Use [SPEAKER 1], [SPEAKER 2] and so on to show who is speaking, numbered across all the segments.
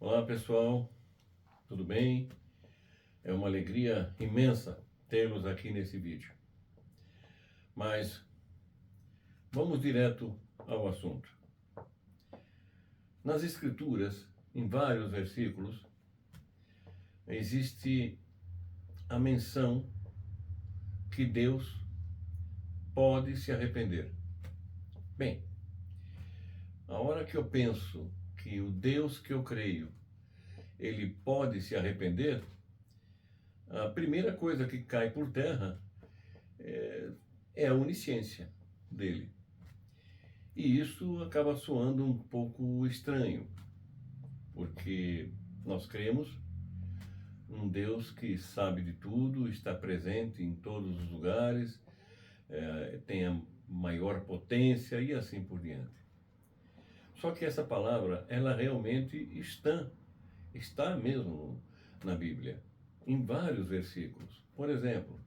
[SPEAKER 1] Olá pessoal, tudo bem? É uma alegria imensa tê-los aqui nesse vídeo. Mas vamos direto ao assunto. Nas Escrituras, em vários versículos, existe a menção que Deus pode se arrepender. Bem, a hora que eu penso que o Deus que eu creio, ele pode se arrepender, a primeira coisa que cai por terra é a onisciência dele. E isso acaba soando um pouco estranho, porque nós cremos num Deus que sabe de tudo, está presente em todos os lugares, tem a maior potência e assim por diante. Só que essa palavra, ela realmente está mesmo na Bíblia, em vários versículos. Por exemplo,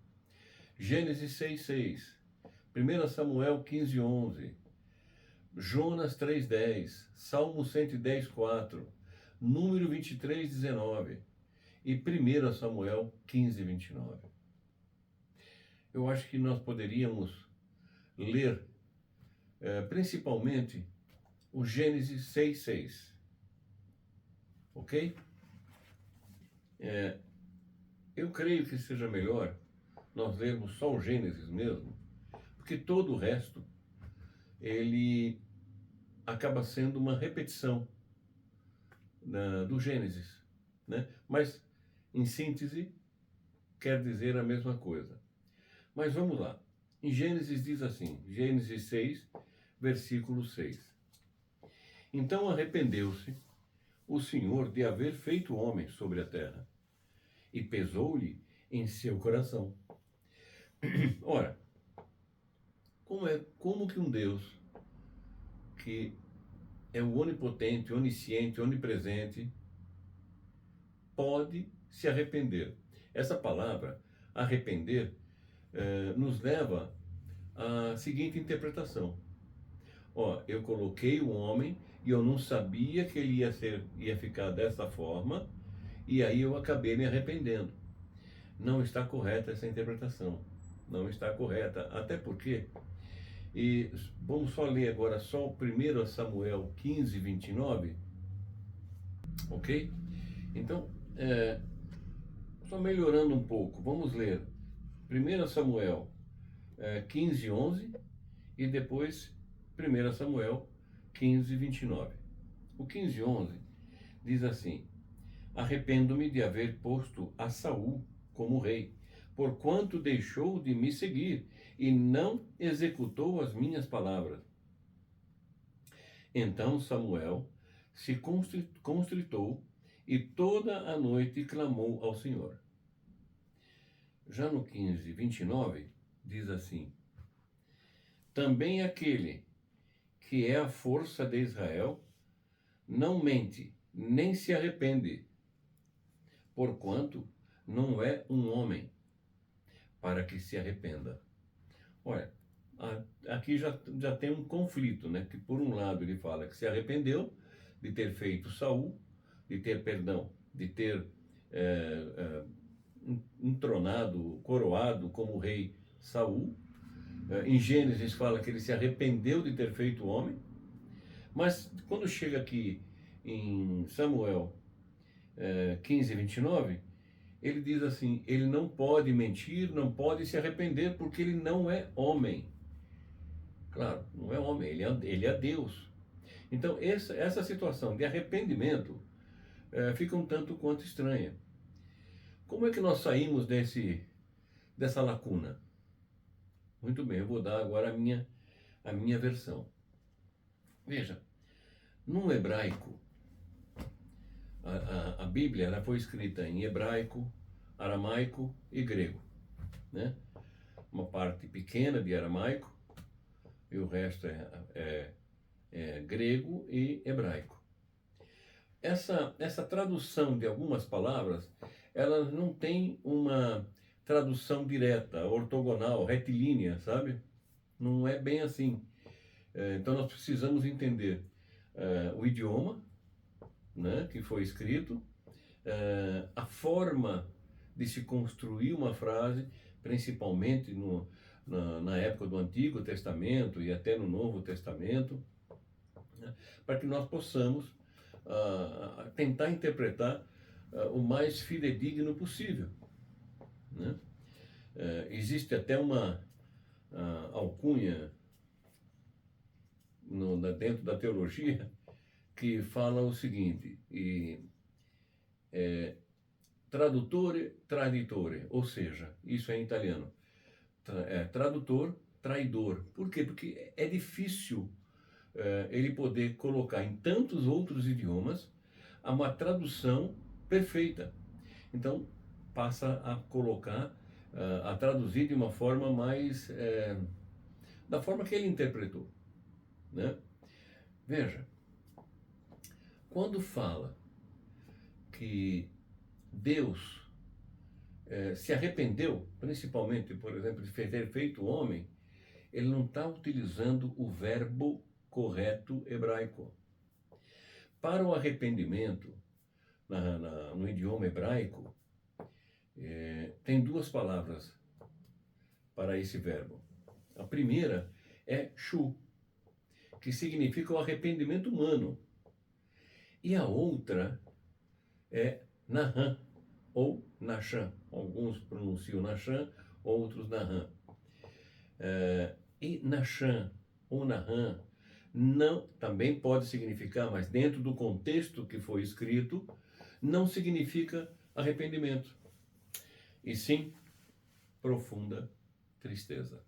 [SPEAKER 1] Gênesis 6:6, 1 Samuel 15:11, Jonas 3:10, Salmo 110:4, Número 23:19 e 1 Samuel 15:29. Eu acho que nós poderíamos ler principalmente o Gênesis 6:6, ok? Eu creio que seja melhor nós lermos só o Gênesis mesmo, porque todo o resto, ele acaba sendo uma repetição do Gênesis, né? Mas, em síntese, quer dizer a mesma coisa. Mas vamos lá. Em Gênesis diz assim, Gênesis 6, versículo 6. Então arrependeu-se o Senhor de haver feito o homem sobre a terra, e pesou-lhe em seu coração. Ora, como que um Deus que é o onipotente, onisciente, onipresente, pode se arrepender? Essa palavra, arrepender, nos leva à seguinte interpretação. Eu coloquei o homem e eu não sabia que ele ia ficar dessa forma, e aí eu acabei me arrependendo. Não está correta essa interpretação. Não está correta. Até porque, e vamos só ler agora só o 1 Samuel 15:29, ok? Então, só melhorando um pouco, vamos ler 1 Samuel 15:11 e depois 1 Samuel 15:29. O 15:11 diz assim: Arrependo-me de haver posto a Saul como rei, porquanto deixou de me seguir e não executou as minhas palavras. Então Samuel se constritou e toda a noite clamou ao Senhor. Já no 15:29 diz assim: Também aquele que é a força de Israel não mente, nem se arrepende, porquanto não é um homem para que se arrependa. Olha, aqui já tem um conflito, né? Que por um lado ele fala que se arrependeu de ter feito Saul, de ter entronado, coroado como rei Saul. Em Gênesis fala que ele se arrependeu de ter feito homem, mas quando chega aqui em Samuel 15:29, ele diz assim: ele não pode mentir, não pode se arrepender, porque ele não é homem. Claro, não é homem, ele é Deus. Então, essa situação de arrependimento fica um tanto quanto estranha. Como é que nós saímos dessa lacuna? Muito bem, eu vou dar agora a minha versão. Veja, no hebraico, a Bíblia ela foi escrita em hebraico, aramaico e grego, né? Uma parte pequena de aramaico e o resto é grego e hebraico. Essa tradução de algumas palavras, elas não tem uma tradução direta, ortogonal, retilínea, sabe? Não é bem assim. Então nós precisamos entender o idioma, né, que foi escrito, a forma de se construir uma frase, principalmente na época do Antigo Testamento e até no Novo Testamento, né, para que nós possamos tentar interpretar o mais fidedigno possível, né? Existe até uma alcunha dentro da teologia que fala o seguinte, tradutore, traditore, ou seja, isso é em italiano, tradutor, traidor. Por quê? Porque é difícil ele poder colocar em tantos outros idiomas uma tradução perfeita. Então, passa a colocar, a traduzir de uma forma mais, da forma que ele interpretou, né? Veja, quando fala que Deus se arrependeu, principalmente, por exemplo, de ter feito o homem, ele não está utilizando o verbo correto hebraico. Para o arrependimento, no idioma hebraico, tem duas palavras para esse verbo. A primeira é shu, que significa o arrependimento humano. E a outra é nahan, ou nachan. Alguns pronunciam nachan, outros nahan. E nachan ou nahan não, também pode significar, mas dentro do contexto que foi escrito, não significa arrependimento, e sim profunda tristeza.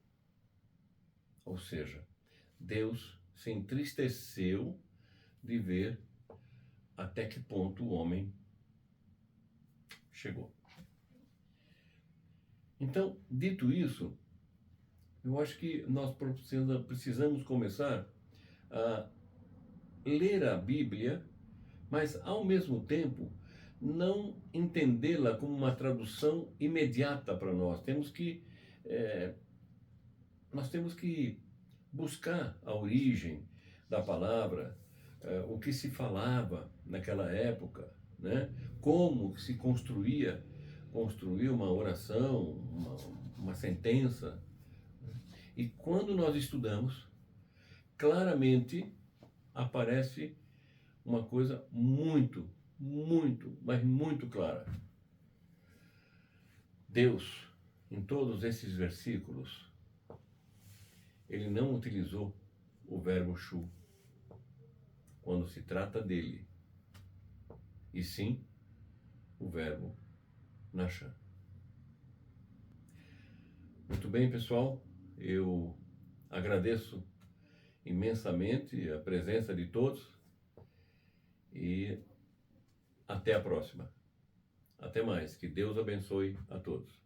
[SPEAKER 1] Ou seja, Deus se entristeceu de ver até que ponto o homem chegou. Então, dito isso, eu acho que nós precisamos começar a ler a Bíblia, mas ao mesmo tempo não entendê-la como uma tradução imediata para nós. Nós temos que buscar a origem da palavra, o que se falava naquela época, né? Como se construía uma oração, uma sentença. E quando nós estudamos, claramente aparece uma coisa muito, muito, mas muito clara. Deus, em todos esses versículos, ele não utilizou o verbo shu quando se trata dele, e sim o verbo nachan. Muito bem, pessoal, eu agradeço imensamente a presença de todos e até a próxima. Até mais, que Deus abençoe a todos.